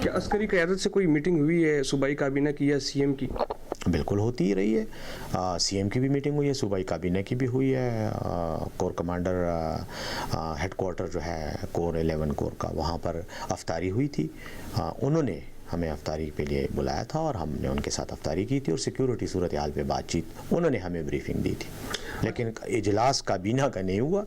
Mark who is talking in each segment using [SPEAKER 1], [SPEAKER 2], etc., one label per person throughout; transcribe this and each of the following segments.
[SPEAKER 1] क्या अस्करी क़यादत से कोई मीटिंग हुई है सूबाई काबीना की या सीएम की?
[SPEAKER 2] बिल्कुल होती ही रही है। सीएम की भी मीटिंग हुई है, सूबाई काबीना की भी हुई है। कोर कमांडर हेडक्वार्टर जो है कोर 11 कोर का, वहाँ पर अफ्तारी हुई थी। उन्होंने हमें अफ्तारी के लिए बुलाया था और हमने उनके साथ अफ्तारी की थी और सिक्योरिटी सूरत हाल पे बातचीत उन्होंने हमें ब्रीफिंग दी थी। लेकिन इजलास काबीना का नहीं हुआ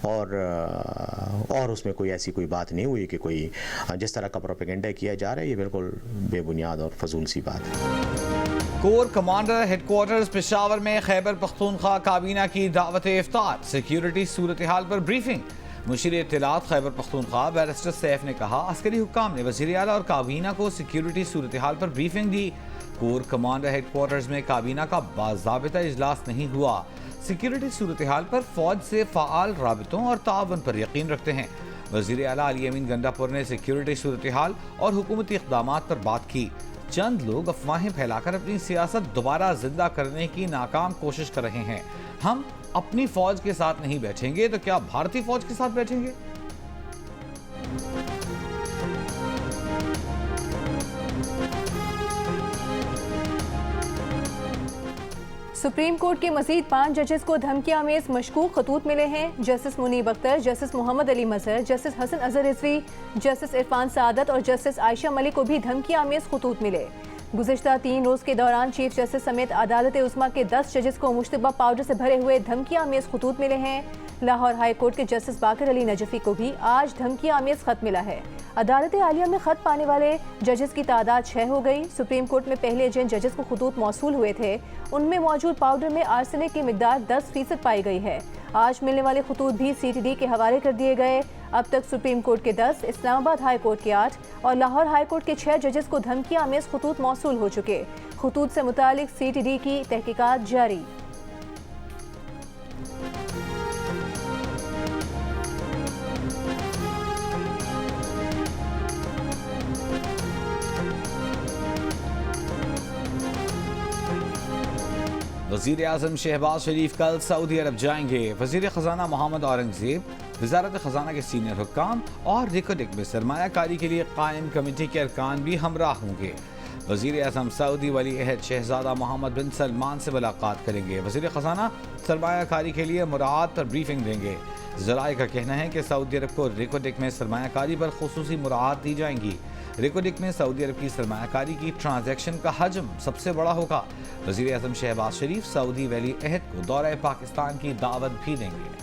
[SPEAKER 2] और उसमें कोई ऐसी कोई बात नहीं हुई कि कोई जिस तरह का प्रोपेगेंडा किया जा रहा है, ये बिल्कुल बेबुनियाद और फजूल सी बात है।
[SPEAKER 3] कोर कमांडर हेडक्वार्टर्स पेशावर में खैबर पख्तूनख्वा काबीना की दावत इफ्तार, सिक्योरिटी सूरत हाल पर ब्रीफिंग। मुशीर इत्तलात खैबर पख्तूनख्वा बैरिस्टर सैफ ने कहा, अस्करी हुक्काम ने वज़ीर आला और काबीना को सिक्योरिटी सूरत हाल पर ब्रीफिंग दी। कोर कमांडर हेडक्वार्टर्स में काबीना का बाज़ाबिता इजलास नहीं हुआ। सिक्योरिटी सूरत हाल पर फौज से फ़ाल राबितों और तावन पर यकीन रखते हैं। वज़ीर आला अली अमीन गंडापुर ने सिक्योरिटी सूरत हाल और हुकूमती इक़दामात पर बात की। चंद लोग अफवाहें फैलाकर अपनी सियासत दोबारा जिंदा करने की नाकाम कोशिश कर रहे हैं। हम अपनी फौज के साथ नहीं बैठेंगे तो क्या भारतीय फौज के साथ बैठेंगे?
[SPEAKER 4] सुप्रीम कोर्ट के मजीद 5 जजेस को धमकियामेज मशकूक खतूत मिले हैं। जस्टिस मुनीब अख्तर, जस्टिस मोहम्मद अली मजहर, जस्टिस हसन अजहर रिजवी, जस्टिस इरफान सादत और जस्टिस आयशा मलिक को भी धमकियामेज खतूत मिले। गुज़िश्ता 3 रोज़ के दौरान चीफ जस्टिस समेत अदालत उस्मा के 10 जजेस को मुश्तबा पाउडर से भरे हुए धमकियामेज खतूत मिले हैं। लाहौर हाई कोर्ट के जस्टिस बाकर अली नजफी को भी आज धमकियामेज खत मिला है। अदालत आलिया में खत पाने वाले जजेस की तादाद 6 हो गई। सुप्रीम कोर्ट में पहले जिन जजेस को खतूत मौसूल हुए थे उनमें मौजूद पाउडर में आर्सेनिक की मिकदार 10% पाई गई है। आज मिलने वाले खतूत भी CTD के हवाले कर दिए गए। अब तक सुप्रीम कोर्ट के 10, इस्लामाबाद हाई कोर्ट के 8 और लाहौर हाई कोर्ट के 6 जजेस को धमकियामेज खतूत मौसूल हो चुके। खतूत से मुतालिक CTD की तहकीकात जारी।
[SPEAKER 3] वज़ीर आज़म शहबाज शरीफ कल सऊदी अरब जाएंगे। वज़ीर ख़जाना मोहम्मद औरंगज़ेब, वज़ारत ख़जाना के सीनियर हुक्काम और रिकोडिक में सरमायाकारी के लिए कायम कमेटी के अरकान भी हमराह होंगे। वज़ीर आज़म सऊदी वली अहद शहज़ादा मोहम्मद बिन सलमान से मुलाकात करेंगे। वज़ीर ख़जाना सरमायाकारी के लिए मुराद पर ब्रीफिंग देंगे। ज़राए का कहना है कि सऊदी अरब को रिकोडिक में सरमायाकारी पर खुसूसी मुराद दी जाएंगी। रिकोडिक में सऊदी अरब की सरमायाकारी की ट्रांजैक्शन का हजम सबसे बड़ा होगा। वज़ीर आज़म शहबाज शरीफ सऊदी वली अहद को दौरे पाकिस्तान की दावत भी देंगे।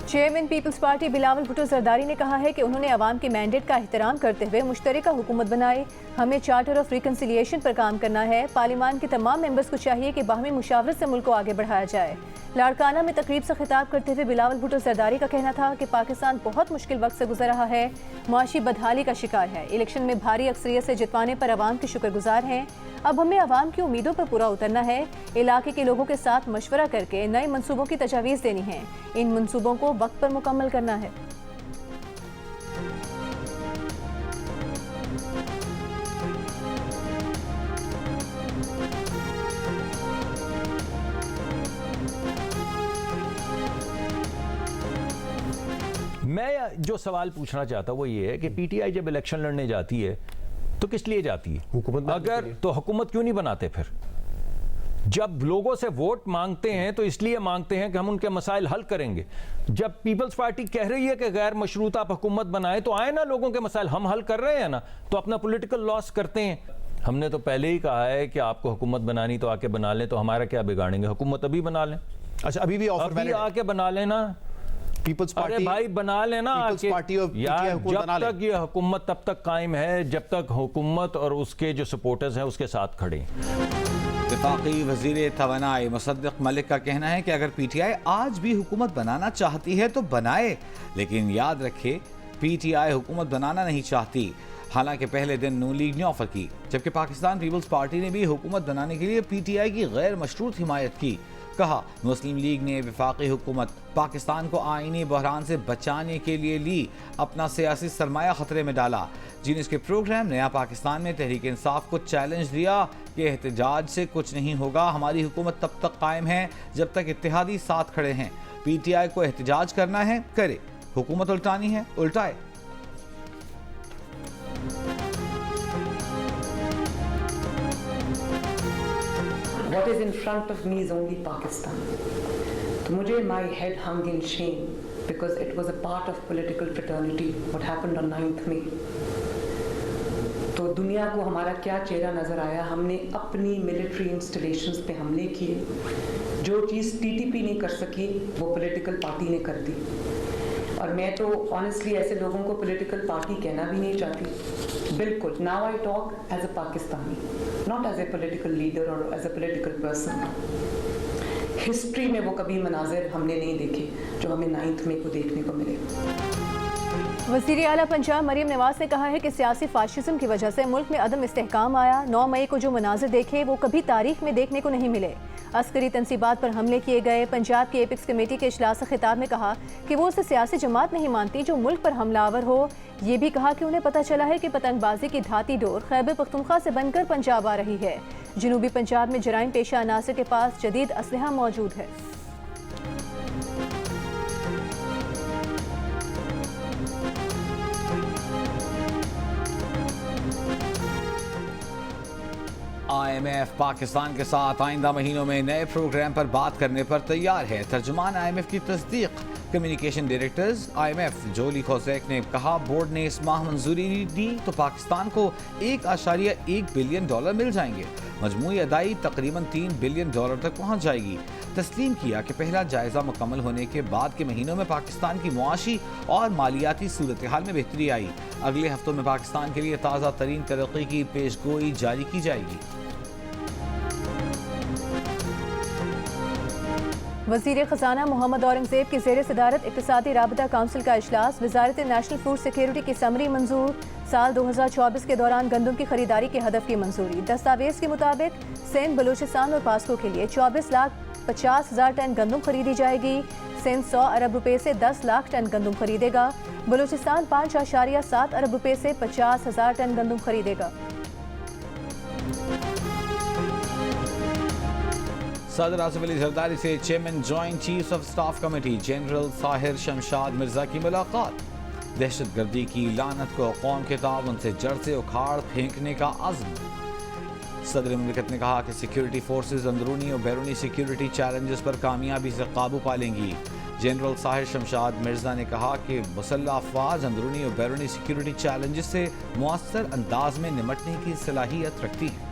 [SPEAKER 4] चेयरमैन पीपल्स पार्टी बिलावल भुट्टो जरदारी ने कहा है कि उन्होंने अवाम के मैंडेट का एहतराम करते हुए मुश्तरका हुकूमत बनाई। हमें चार्टर ऑफ रिकन्सिलिएशन पर काम करना है। पार्लियामान के तमाम मेंबर्स को चाहिए कि बाहमी मुशावरत से मुल्क को आगे बढ़ाया जाए। लाड़काना में तकरीब से खिताब करते हुए बिलावल भुट्टो जरदारी का कहना था कि पाकिस्तान बहुत मुश्किल वक्त से गुजर रहा है, माशी बदहाली का शिकार है। इलेक्शन में भारी अक्सरियत से जितवाने पर अवाम के शुक्रगुजार हैं। अब हमें अवाम की उम्मीदों पर पूरा उतरना है। इलाके के लोगों के साथ मशवरा करके नए मंसूबों की तजावीज़ देनी है। इन मंसूबों को वक्त पर मुकम्मल करना है।
[SPEAKER 5] मैं जो सवाल पूछना चाहता हूँ वो ये है कि PTI जब इलेक्शन लड़ने जाती है तो किस लिए जाती है?
[SPEAKER 1] हुकूमत
[SPEAKER 5] अगर तो हुकूमत क्यों नहीं बनाते? फिर जब लोगों से वोट मांगते हैं तो इसलिए मांगते हैं कि हम उनके मसाइल हल करेंगे। जब पीपल्स पार्टी कह रही है कि गैर मशरूत आप हुकूमत बनाए तो आए ना, लोगों के मसाइल हम हल कर रहे हैं ना, तो अपना पॉलिटिकल लॉस करते हैं। हमने तो पहले ही कहा है कि आपको हुकूमत बनानी तो आके बना लें, तो हमारा क्या बिगाड़ेंगे? हुकूमत अभी बना लें।
[SPEAKER 6] अच्छा, अभी भी ऑफर
[SPEAKER 5] अभी आके बना लेना।
[SPEAKER 6] पीपल्स पार्टी,
[SPEAKER 5] अरे भाई बना लेना आके। यार जब तक ये हुकूमत तब तक कायम है जब तक हुकूमत और उसके जो सपोर्टर्स हैं उसके साथ खड़े हैं।
[SPEAKER 3] वफाकी वज़ीर तवानाई मुसद्दिक मलिक का कहना है कि अगर PTI आज भी हुकूमत बनाना चाहती है तो बनाए, लेकिन याद रखे PTI हुकूमत बनाना नहीं चाहती। हालांकि पहले दिन नून लीग ने ऑफर की, जबकि पाकिस्तान पीपल्स पार्टी ने भी हुकूमत बनाने के लिए PTI की गैर मशरूत हिमायत की। कहा, मुस्लिम लीग ने वफाकी हुकूमत पाकिस्तान को आईनी बहरान से बचाने के लिए ली, अपना सियासी सरमाया खतरे में डाला। जीनिस के प्रोग्राम नया पाकिस्तान में तहरीक इंसाफ को चैलेंज दिया कि एहतजाज से कुछ नहीं होगा, हमारी हुकूमत तब तक कायम है जब तक इत्तेहादी साथ खड़े हैं। PTI को एहतजाज करना है करे, हुकूमत उल्टानी है, उल्टाए।
[SPEAKER 7] What is in front of me is only Pakistan. तो मुझे my head hung in shame because it was a part of political fraternity what happened on 9th May. तो दुनिया को हमारा क्या चेहरा नज़र आया, हमने अपनी मिलिट्री इंस्टॉलेशंस पे हमले किए, जो चीज़ टीटीपी नहीं कर सकी वो पॉलिटिकल पार्टी ने कर दी। और मैं तो ऑनेस्टली ऐसे लोगों को पॉलिटिकल पार्टी कहना भी नहीं चाहती, बिल्कुल। Now I talk as a Pakistani, not as a political leader और as a political person. History में वो कभी मनाजिर हमने नहीं देखे जो हमें 9th मई को देखने को मिले।
[SPEAKER 4] वज़ीर आला पंजाब मरीम नवाज ने कहा है कि सियासी फाशिज्म की वजह से मुल्क में अदम इस्तेहकाम आया। 9 मई को जो मनाजिर देखे वो कभी तारीख में देखने को नहीं मिले। अस्करी तनसीबात पर हमले किए गए। पंजाब की एपिक्स कमेटी के इजलास खिताब में कहा कि वो उसे सियासी जमात नहीं मानती जो मुल्क पर हमलावर हो। ये भी कहा कि उन्हें पता चला है कि पतंगबाजी की धाती डोर खैबर पख्तूनख्वा से बनकर पंजाब आ रही है। जनूबी पंजाब में जराइम पेशा अनासर के पास जदीद असलहा मौजूद है।
[SPEAKER 3] IMF पाकिस्तान के साथ आइंदा महीनों में नए प्रोग्राम पर बात करने पर तैयार है। तर्जुमान IMF की तस्दीक। कम्युनिकेशन डायरेक्टर्स IMF जोली खोजैक ने कहा, बोर्ड ने इस माह मंजूरी दी तो पाकिस्तान को $1.1 बिलियन मिल जाएंगे। मजमूई अदाई तकरीबन $3 बिलियन तक पहुंच जाएगी। तस्लीम किया कि पहला जायजा मुकम्मल होने के बाद के महीनों में पाकिस्तान की मुआशी और मालियाती सूरत हाल में बेहतरी आई। अगले हफ्तों में पाकिस्तान के लिए ताज़ा तरीन तरक्की की पेशगोई जारी की जाएगी।
[SPEAKER 4] वज़ीर ख़ज़ाना मोहम्मद औरंगज़ेब की ज़ेर सदारत इक़्तिसादी राबता काउंसिल का इजलास। वज़ारत नेशनल फूड सिक्योरिटी की समरी मंजूर। साल 2024 के दौरान गंदम की खरीदारी के हदफ की मंजूरी। दस्तावेज़ के मुताबिक सिंध, बलूचिस्तान और पास्को के लिए 24,50,000 टन गंदम खरीदी जाएगी। सिंध 100 अरब रुपए से 10 लाख टन गंदम खरीदेगा। बलूचिस्तान 5.7 अरब रुपए से 50,000 टन गंदम खरीदेगा।
[SPEAKER 3] सदर आसिफ अली जरदारी से chairman joint chiefs of staff committee general Sahir Shamshad Mirza की मुलाकात। दहशत गर्दी की लानत को कौम के ताउन से जड़ से उखाड़ फेंकने का अज़्म। सदर मुमलिकत ने कहा कि सिक्योरिटी फोर्सेस अंदरूनी और बैरूनी सिक्योरिटी चैलेंजेस पर कामयाबी से काबू पा लेंगी। जनरल साहिर शमशाद मिर्जा ने कहा कि मुसल्लह अफवाज अंदरूनी और बैरूनी सिक्योरिटी चैलेंजेस से मुअस्सर अंदाज में निमटने की सलाहियत रखती है।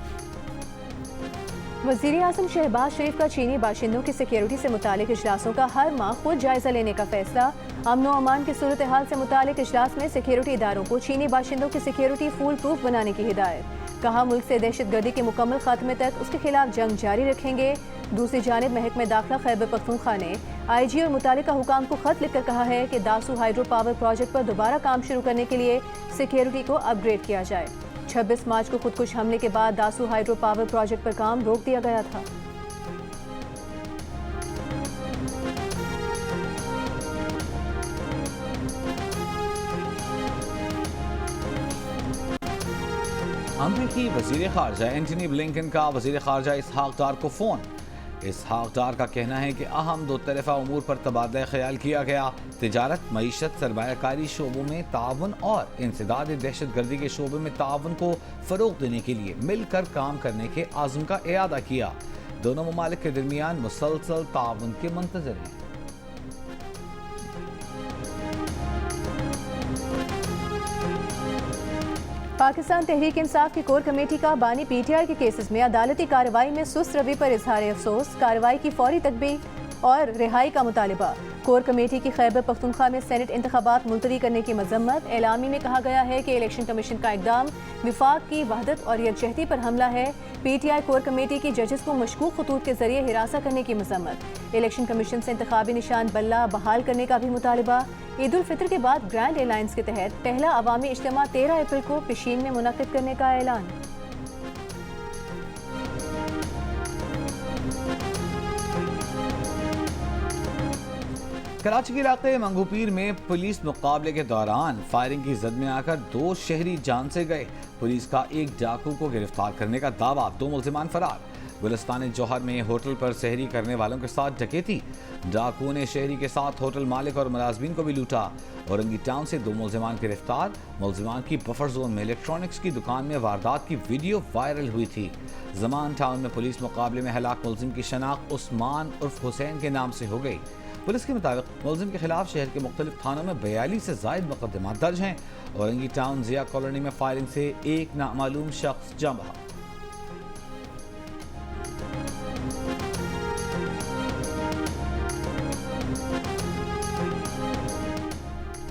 [SPEAKER 4] वज़ीर आज़म शहबाज शरीफ का चीनी बाशिंदों की सिक्योरिटी से मुतालिक इजलासों का हर माह खुद जायजा लेने का फैसला। अमन व अमान की सूरत हाल से मुतालिक इजलास में सिक्योरिटी इदारों को चीनी बाशिंदों की सिक्योरिटी फूल प्रूफ बनाने की हिदायत। कहा, मुल्क से दहशत गर्दी के मुकम्मल खात्मे तक उसके खिलाफ जंग जारी रखेंगे। दूसरी जानिब महकमे दाखिला खैबर पख्तूनख्वा ने IG और मुतालिका हुकाम को खत लिखकर कहा है कि दासू हाइड्रो पावर प्रोजेक्ट पर दोबारा काम शुरू करने के लिए सिक्योरिटी को अपग्रेड किया जाए। 26 मार्च को खुदकुश हमले के बाद दासू हाइड्रो पावर प्रोजेक्ट पर काम रोक दिया गया था।
[SPEAKER 3] अमरीकी वज़ीर ख़ारजा एंटनी ब्लिंकन का वज़ीर ख़ारजा इसहाक डार को फ़ोन। इसहाक डार का कहना है कि अहम दो तरफ़ा उमूर पर तबादला ख्याल किया गया। तिजारत, मईशत, सरमायाकारी शोबों में ताउन और इंसदाद दहशत गर्दी के शोबे में ताउन को फ़रोग़ देने के लिए मिलकर काम करने के आज़म का इयादा किया। दोनों ममालिक के दरमियान मुसलसल ताउन के मुंतज़र हैं।
[SPEAKER 4] पाकिस्तान तहरीक इंसाफ की कोर कमेटी का बानी PTI के केसेस में अदालती कार्रवाई में सुस्त रवि पर इजहार अफसोस। कार्रवाई की फौरी तकबीर और रिहाई का मुतालिबा। कोर कमेटी की खैबर पख्तूनख्वा में सेनेट इंतखाबात मुलतवी करने की मजम्मत। एलामी में कहा गया है कि इलेक्शन कमीशन का इकदाम विफाक की वहदत और यकजहती पर हमला है। PTI कोर कमेटी की जजेस को मशकूक खतूत के जरिए हिरासा करने की मजम्मत। इलेक्शन कमीशन से इंतखाबी निशान बल्ला बहाल करने का भी मुतालिबा। ईद उल फितर के बाद ग्रैंड एलायंस के तहत पहला अवामी इज्तिमा 13 अप्रैल को पिशीन में मुनक्किद करने का ऐलान।
[SPEAKER 3] कराची के इलाके मंगूपीर में पुलिस मुकाबले के दौरान फायरिंग की जद में आकर 2 शहरी जान से गए। पुलिस का एक डाकू को गिरफ्तार करने का दावा, 2 मुल्जिमान फरार। गुलिस्तान जौहर में होटल पर सहरी करने वालों के साथ डकैती, डाकुओं ने शहरी के साथ होटल मालिक और मुलाजमीन को भी लूटा। औरंगी टाउन से 2 मुलजिमान गिरफ्तार। मुलजिमान की बफर जोन में इलेक्ट्रॉनिक्स की दुकान में वारदात की वीडियो वायरल हुई थी। जमान टाउन में पुलिस मुकाबले में हलाक मुलजिम की शनाख्त उस्मान उर्फ हुसैन के नाम से हो गई। पुलिस के मुताबिक मुलजिम के खिलाफ शहर के मुख्तलिफ थानों में 42 से जायद मुकदमात दर्ज हैं। औरंगी टाउन जिया कॉलोनी में फायरिंग से एक नामालूम शख्स जाँ बहा।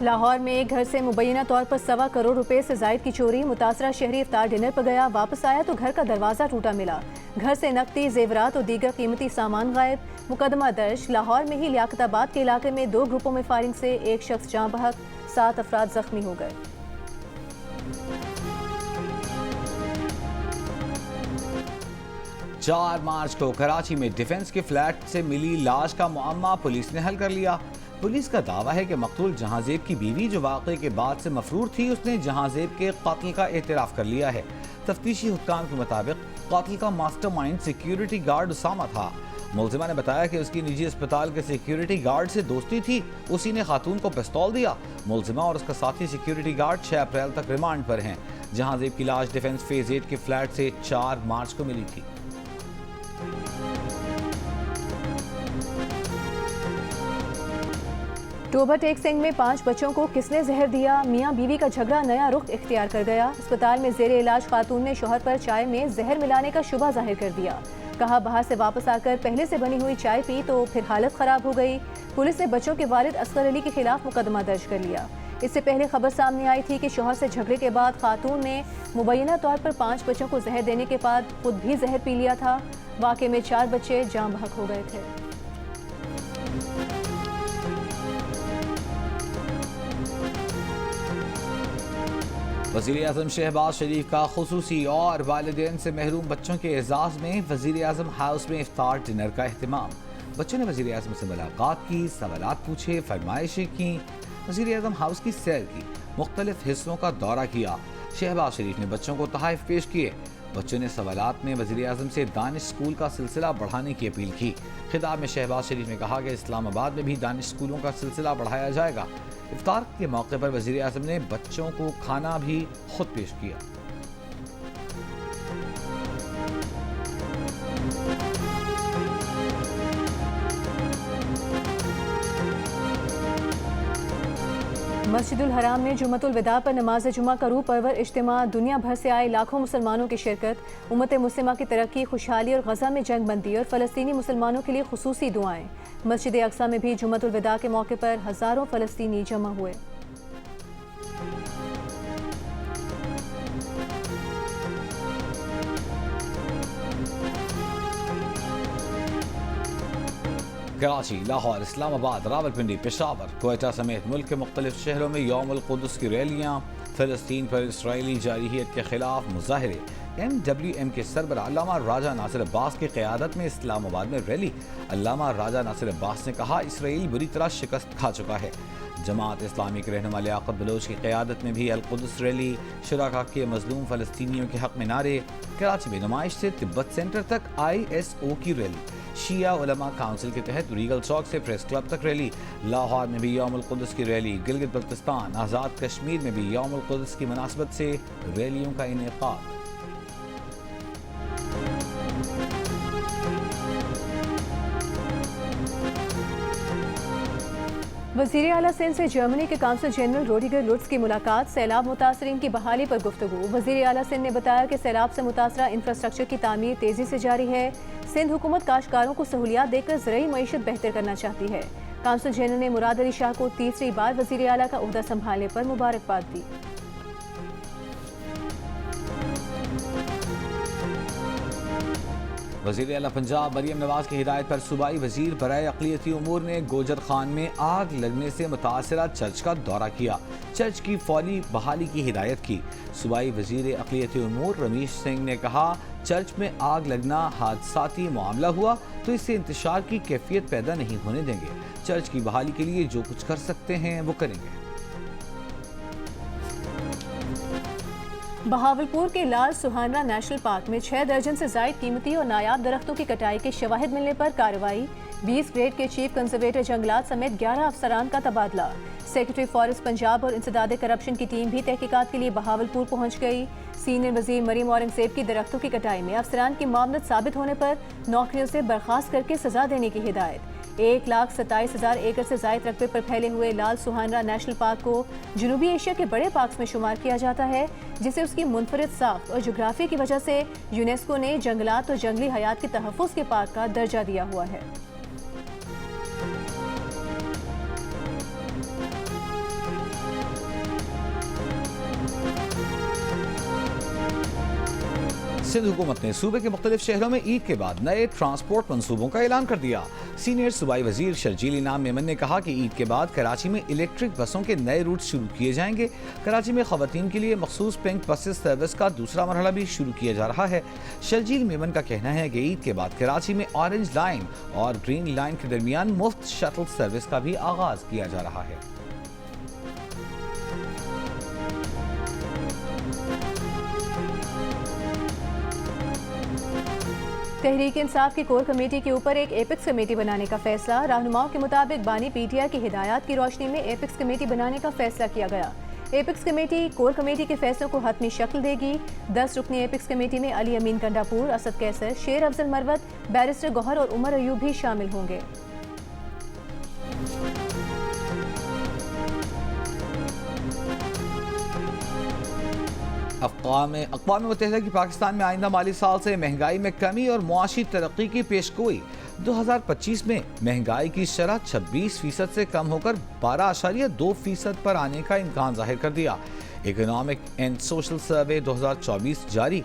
[SPEAKER 4] लाहौर में एक घर से मुबैना तौर पर 1.25 करोड़ रुपए से जायद की चोरी। मुतासरा शहरी इफ्तार डिनर पर गया, वापस आया तो घर का दरवाज़ा टूटा मिला। घर से नकदी, जेवरात और दीगर कीमती सामान गायब। मुकदमा दर्ज। लाहौर में ही लियाकताबाद के इलाके में 2 ग्रुपों में फायरिंग से एक शख्स जाँ बहक, 7 अफराद जख्मी हो गए।
[SPEAKER 3] चार मार्च को कराची में डिफेंस के फ्लैट से मिली लाश का मुअम्मा पुलिस ने हल कर लिया। पुलिस का दावा है कि मकतूल जहांजेब की बीवी जो वाक़े के बाद से मफरूर थी, उसने जहांजेब के कत्ल का एतराफ़ कर लिया है। तफ्तीशी हुक्काम के मुताबिक कत्ल का मास्टरमाइंड सिक्योरिटी गार्ड उसामा था। मुलजिमा ने बताया कि उसकी निजी अस्पताल के सिक्योरिटी गार्ड से दोस्ती थी, उसी ने खातून को पिस्तौल दिया। मुलजिमा और उसका साथी सिक्योरिटी गार्ड 6 अप्रैल तक रिमांड पर हैं। जहांजेब की लाश डिफेंस फेज 8 के फ्लैट से 4 मार्च को मिली थी।
[SPEAKER 4] टोबा टेक सिंह में 5 बच्चों को किसने जहर दिया? मियां बीवी का झगड़ा नया रुख इख्तियार कर गया। अस्पताल में जेर इलाज खातून ने शौहर पर चाय में जहर मिलाने का शुबा जाहिर कर दिया। कहा बाहर से वापस आकर पहले से बनी हुई चाय पी तो फिर हालत खराब हो गई। पुलिस ने बच्चों के वालिद असगर अली के खिलाफ मुकदमा दर्ज कर लिया। इससे पहले खबर सामने आई थी कि शौहर से झगड़े के बाद खातून ने मुबैना तौर पर 5 बच्चों को जहर देने के बाद खुद भी जहर पी लिया था। वाक़े में 4 बच्चे जाँ बहक हो गए थे।
[SPEAKER 3] वज़ीर-ए-आज़म शहबाज शरीफ का खुसूसी और वालिदैन से महरूम बच्चों के एजाज़ में वज़ीर-ए-आज़म हाउस में इफ्तार डिनर का एहतमाम। बच्चों ने वज़ीर-ए-आज़म से मुलाकात की, सवालात पूछे, फरमाइशें की। वज़ीर-ए-आज़म हाउस की सैर की, मुख्तलिफ हिस्सों का दौरा किया। शहबाज शरीफ ने बच्चों को तोहफ़े पेश किए। बच्चों ने सवालात में वज़ीर-ए-आज़म से दानिश स्कूल का सिलसिला बढ़ाने की अपील की। खिताब में शहबाज शरीफ ने कहा कि इस्लामाबाद में भी दानिश स्कूलों का सिलसिला बढ़ाया जाएगा। इफ्तार के मौके पर वज़ीर-ए-आज़म ने बच्चों को खाना भी खुद पेश किया।
[SPEAKER 4] मस्जिदुल हराम में जुम्मतुल विदा पर नमाज जुमा का रूह परवर इज्तिमा। दुनिया भर से आए लाखों मुसलमानों की शिरकत। उम्मत मुस्लिमा की तरक्की, खुशहाली और गजा में जंग बंदी और फ़लस्तीनी मुसलमानों के लिए खुसूसी दुआएं। मस्जिद अक्सा में भी जुम्मतुल विदा के मौके पर हज़ारों फ़लस्तीनी जमा हुए।
[SPEAKER 3] कराची, लाहौर, इस्लामाबाद, रावलपिंडी, पेशावर, कोयटा समेत मुल्क के मुख्तलिफ शहरों में यौमुल कुद्स की रैलियाँ। फ़लस्तीन पर इसराइली जारहियत के खिलाफ मुजाहरे। MWM के सरबरा अल्लामा राजा नासिर अब्बास की क़यादत में इस्लामाबाद में रैली। अल्लामा राजा नासिर अब्बास ने कहा इसराइल बुरी तरह शिकस्त खा चुका है। जमात इस्लामी के रहनुमा लियाकत बलोच की क़यादत में भी अल-कुद्स रैली। शुराका के मजलूम फ़लस्तीनियों के हक़ में नारे। कराची में नुमाइश से तिब्बत सेंटर तक ISO की रैली। शिया उलमा काउंसिल के तहत रीगल चौक से प्रेस क्लब तक रैली। लाहौर में भी यौमुल कुद्स की रैली। गिलगित बल्तिस्तान, आज़ाद कश्मीर में भी यौमुल कुद्स की मुनासबत से रैलियों का इनेकाद।
[SPEAKER 4] वज़ीर आला सिंध से जर्मनी के काउंसिल जनरल रोडिगर लुट्ज़ की मुलाकात। सैलाब मुतासरीन की बहाली पर गुफ्तगू। वज़ीर आला सिंध ने बताया कि सैलाब से मुतासरा इंफ्रास्ट्रक्चर की तामीर तेज़ी से जारी है। सिंध हुकूमत काश्तकारों को सहूलियात देकर ज़रूरी मईशत बेहतर करना चाहती है। काउंसिल जनरल ने मुराद अली शाह को तीसरी बार वज़ीर आला का ओहदा संभालने पर मुबारकबाद दी।
[SPEAKER 3] वज़ीर आला पंजाब मरियम नवाज की हिदायत पर सूबाई वज़ीर बराए अक़लियती उमूर ने गोजर खान में आग लगने से मुतासरा चर्च का दौरा किया। चर्च की फौरी बहाली की हिदायत की। सूबाई वज़ीर अक़लियती उमूर रमेश सिंह ने कहा चर्च में आग लगना हादसाती मामला हुआ तो इससे इंतशार की कैफियत पैदा नहीं होने देंगे। चर्च की बहाली के लिए जो कुछ कर सकते हैं वो करेंगे।
[SPEAKER 4] बहावलपुर के लाल सुहाना नेशनल पार्क में 6 दर्जन से जायद कीमती और नायाब दरख्तों की कटाई के शवाहिद मिलने पर कार्रवाई। 20 ग्रेड के चीफ कंजर्वेटर जंगलात समेत 11 अफसरान का तबादला। सेक्रेटरी फॉरेस्ट पंजाब और इंसदाद करप्शन की टीम भी तहकीकात के लिए बहावलपुर पहुंच गई। सीनियर वजीर मरीम औरंगजेब की दरख्तों की कटाई में अफसरान की मामलत साबित होने पर नौकरियों से बर्खास्त करके सजा देने की हिदायत। 1,27,000 एकड़ से जायद रकबे पर फैले हुए लाल सुहाना नेशनल पार्क को जनूबी एशिया के बड़े पार्क्स में शुमार किया जाता है, जिसे उसकी मुनफरिद साख्त और जोग्राफी की वजह से यूनेस्को ने जंगलात और जंगली हयात के तहफ़्फ़ुज़ के पार्क का दर्जा दिया हुआ है।
[SPEAKER 3] सिंध हुकूमत ने सूबे के मुख्तलिफ शहरों में ईद के बाद नए ट्रांसपोर्ट मंसूबों का ऐलान कर दिया। सीनियर सूबाई वजीर शर्जील इनाम मेमन ने कहा कि ईद के बाद कराची में इलेक्ट्रिक बसों के नए रूट शुरू किए जाएंगे। कराची में खवातीन के लिए मखसूस पिंक बसेस सर्विस का दूसरा मरहला भी शुरू किया जा रहा है। शर्जील मेमन का कहना है कि ईद के बाद कराची में ऑरेंज लाइन और ग्रीन लाइन के दरमियान मुफ्त शटल सर्विस का भी आगाज किया जा रहा है।
[SPEAKER 4] तहरीक इंसाफ की कोर कमेटी के ऊपर एक एपिक्स कमेटी बनाने का फैसला। रहनुमाओं के मुताबिक बानी पीटीआई की हिदायत की रोशनी में एपिक्स कमेटी बनाने का फैसला किया गया। एपिक्स कमेटी कोर कमेटी के फैसलों को हतमी शक्ल देगी। 10 रुकनी एपिक्स कमेटी में अली अमीन कंडापुर, असद कैसर, शेर अफजल मरवत, बैरिस्टर गौहर और उमर अयूब भी शामिल होंगे।
[SPEAKER 3] अक़वाम मुत्तहिदा की पाकिस्तान में आइंदा माली साल से महंगाई में कमी और मुआशी तरक्की की पेशगोई। 2025 में महंगाई की शरह 26% से कम होकर 12.2% पर आने का इम्कान जाहिर कर दिया। इकोनॉमिक एंड सोशल सर्वे 2024 जारी।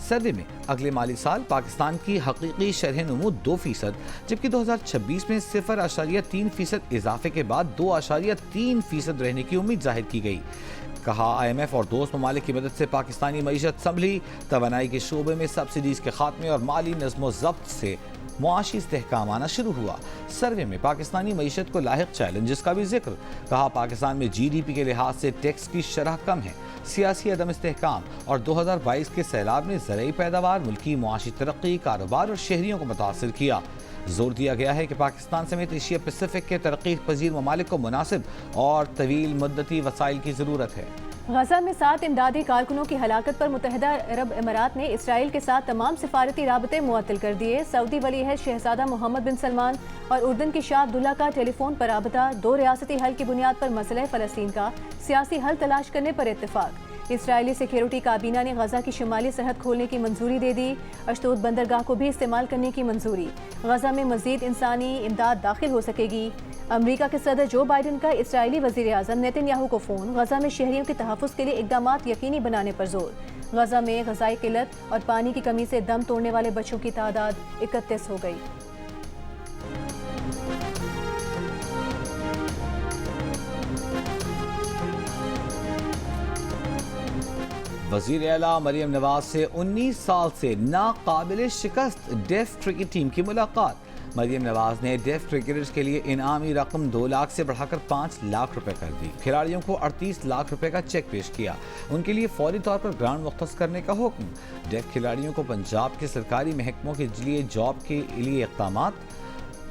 [SPEAKER 3] सर्वे में अगले माली साल पाकिस्तान की हकीकी शरह नमू 2%, जबकि 2026 में 0.3% इजाफे के बाद 2.3% रहने की उम्मीद जाहिर की गई। कहा IMF और दोस्त ममालिक की मदद से पाकिस्तानी मईशत संभली। तवानाई के शोबे में सब्सिडीज के खात्मे और माली नज़्मो ज़ब्त से मुआशी इस्तेहकाम आना शुरू हुआ। सर्वे में पाकिस्तानी मईशत को लाहिक चैलेंजेस का भी जिक्र। कहा पाकिस्तान में GDP के लिहाज से टैक्स की शरह कम है। सियासी अदम इस्तेहकाम और 2022 के सैलाब ने ज़रई पैदावार, मुल्की मुआशी तरक्की, कारोबार और शहरियों को मुतासर किया। जोर दिया गया है कि पाकिस्तान समेत एशिया पैसिफिक के तरक्की पजीर ममालिक को मुनासिब और तवील मुद्दती वसाइल की ज़रूरत है।
[SPEAKER 4] गजा में 7 इमदादी कारकुनों की हलाकत पर मुत्तहिदा अरब अमारात ने इसराइल के साथ तमाम सिफारती राबते मुअत्तल कर दिए। सऊदी वलीअहद शहजादा मोहम्मद बिन सलमान और उर्दन की शाह अब्दुल्ला का टेलीफोन पर राबता। 2 रियासती हल की बुनियाद पर मसले फ़लस्तीन का सियासी हल तलाश करने पर इत्तेफाक। इसराइली सिक्योरिटी काबीना ने गजा की शुमाली सरहद खोलने की मंजूरी दे दी। अशतोद बंदरगाह को भी इस्तेमाल करने की मंजूरी। गजा में मजीद इंसानी इमदाद दाखिल हो सकेगी। अमरीका के सदर जो बाइडन का इसराइली वज़ीर आज़म नेतन्याहू को फ़ोन। गजा में शहरियों के तहफ़्फ़ुज़ के लिए इक़दामात यकीनी बनाने पर जोर। गजा में ग़ज़ाई किल्लत और पानी की कमी से दम तोड़ने वाले बच्चों की तादाद 31 हो गई।
[SPEAKER 3] वज़ीर आला मरियम नवाज से 19 साल से नाकाबिल शिकस्त डेफ क्रिकेट टीम की मुलाकात। मरियम नवाज ने डेफ क्रिकेटर्स के लिए इनामी रकम 2 लाख से बढ़ाकर 5 लाख रुपए कर दी। खिलाड़ियों को 38 लाख रुपए का चेक पेश किया। उनके लिए फौरी तौर पर ग्राउंड मुख्तस करने का हुक्म। डेफ खिलाड़ियों को पंजाब के सरकारी महकमों के लिए जॉब के लिए इक़दामात।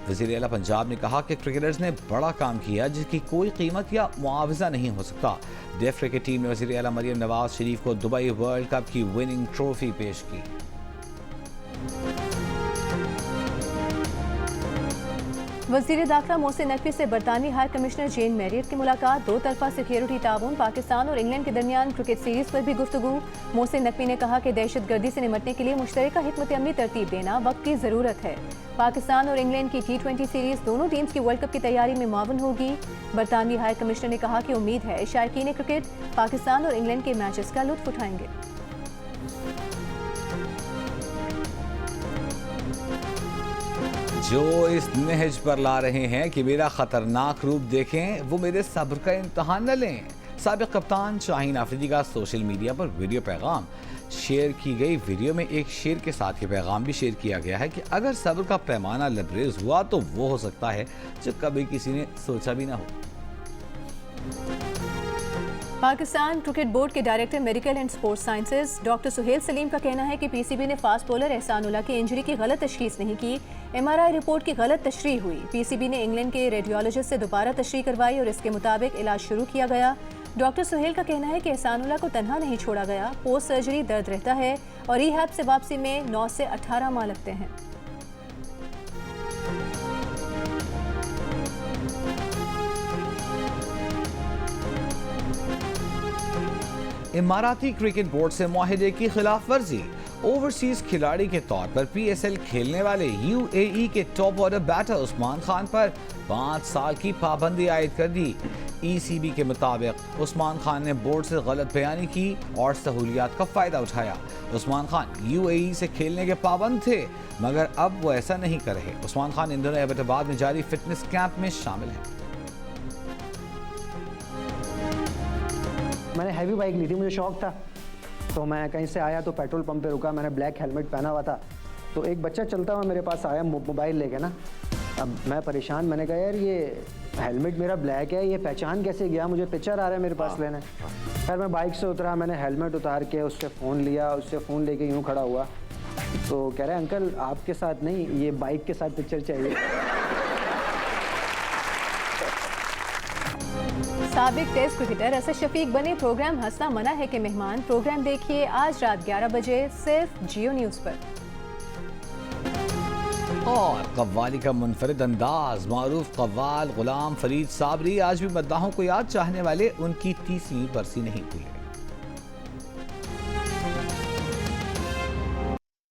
[SPEAKER 3] वज़ीर आला पंजाब ने कहा कि क्रिकेटर्स ने बड़ा काम किया जिसकी कोई कीमत या मुआवजा नहीं हो सकता। डेफ क्रिकेट टीम ने वज़ीर आला मरियम नवाज शरीफ को दुबई वर्ल्ड कप की विनिंग ट्रॉफी पेश की।
[SPEAKER 4] वज़ीर दाखिला मोहसिन नकवी से बरतानवी हाई कमिश्नर जेन मैरियट की मुलाकात। 2 तरफा सिक्योरिटी ताउन, पाकिस्तान और इंग्लैंड के दरमियान क्रिकेट सीरीज पर भी गुफ्तगू। मोहसिन नकवी ने कहा कि दहशत गर्दी से निपटने के लिए मुश्तरका हिकमत अमली तरतीब देना वक्त की ज़रूरत है। पाकिस्तान और इंग्लैंड की T20 सीरीज दोनों टीम्स की वर्ल्ड कप की तैयारी में मावन होगी। बरतानवी हाई कमिश्नर ने कहा कि उम्मीद है शायकीन क्रिकेट पाकिस्तान और इंग्लैंड के मैचेस का लुत्फ उठाएंगे।
[SPEAKER 3] जो इस नहज पर ला रहे हैं कि मेरा खतरनाक रूप देखें, वो मेरे सब्र का इम्तहान न लें। साबिक कप्तान शाहीन आफरीदी का सोशल मीडिया पर वीडियो पैगाम शेयर की गई। वीडियो में एक शेर के साथ ये पैगाम भी शेयर किया गया है कि अगर सब्र का पैमाना लबरेज हुआ तो वो हो सकता है जो कभी किसी ने सोचा भी ना हो।
[SPEAKER 4] पाकिस्तान क्रिकेट बोर्ड के director medical and sports sciences doctor Suhail Saleem का कहना है कि पीसीबी ने फास्ट बॉलर एहसानुल्लाह की इंजरी की गलत तशखीस नहीं की। एमआरआई रिपोर्ट की गलत तशरीह हुई। पीसीबी ने इंग्लैंड के रेडियोलॉजिस्ट से दोबारा तशरीह करवाई और इसके मुताबिक इलाज शुरू किया गया। डॉक्टर सुहेल का कहना है कि एहसानुल्लाह को तन्हा नहीं छोड़ा गया। पोस्ट सर्जरी दर्द रहता है और रिहैब से वापसी में 9 से 18 माह लगते हैं।
[SPEAKER 3] इमाराती क्रिकेट बोर्ड से मुआहदे की खिलाफ वर्जी। ओवरसीज खिलाड़ी के तौर पर पीएसएल खेलने वाले यूएई के top order batter Usman Khan पर 5 साल की पाबंदी आयद कर दी। ईसीबी के मुताबिक उस्मान खान ने बोर्ड से गलत बयानी की और सहूलियात का फायदा उठाया। उस्मान खान यूएई से खेलने के पाबंद थे, मगर अब वो ऐसा नहीं कर रहे। उस्मान खान इन दिनों एबटाबाद में जारी फिटनेस कैंप में शामिल हैं।
[SPEAKER 8] मैंने हैवी बाइक ली थी, मुझे शौक था, तो मैं कहीं से आया तो पेट्रोल पंप पे रुका। मैंने ब्लैक हेलमेट पहना हुआ था, तो एक बच्चा चलता हुआ मेरे पास आया मोबाइल लेके ना। अब मैं परेशान, मैंने कहा यार ये हेलमेट मेरा ब्लैक है, ये पहचान कैसे गया, मुझे पिक्चर आ रहा है मेरे पास लेने। फिर मैं बाइक से उतरा, मैंने हेलमेट उतार के उससे फ़ोन लिया, उससे फ़ोन लेके यूँ खड़ा हुआ, तो कह रहे हैं अंकल आपके साथ नहीं, ये बाइक के साथ पिक्चर चाहिए।
[SPEAKER 4] साबिक टेस्ट क्रिकेटर असद शफीक बने प्रोग्राम हंसना मना है के मेहमान। प्रोग्राम देखिए आज रात 11 बजे सिर्फ जियो न्यूज़ पर।
[SPEAKER 3] और कव्वाली का मुनफरिद अंदाज, मारूफ कव्वाल गुलाम फरीद साबरी आज भी मद्दाहों को याद चाहने वाले उनकी 30वीं बरसी नहीं भूले।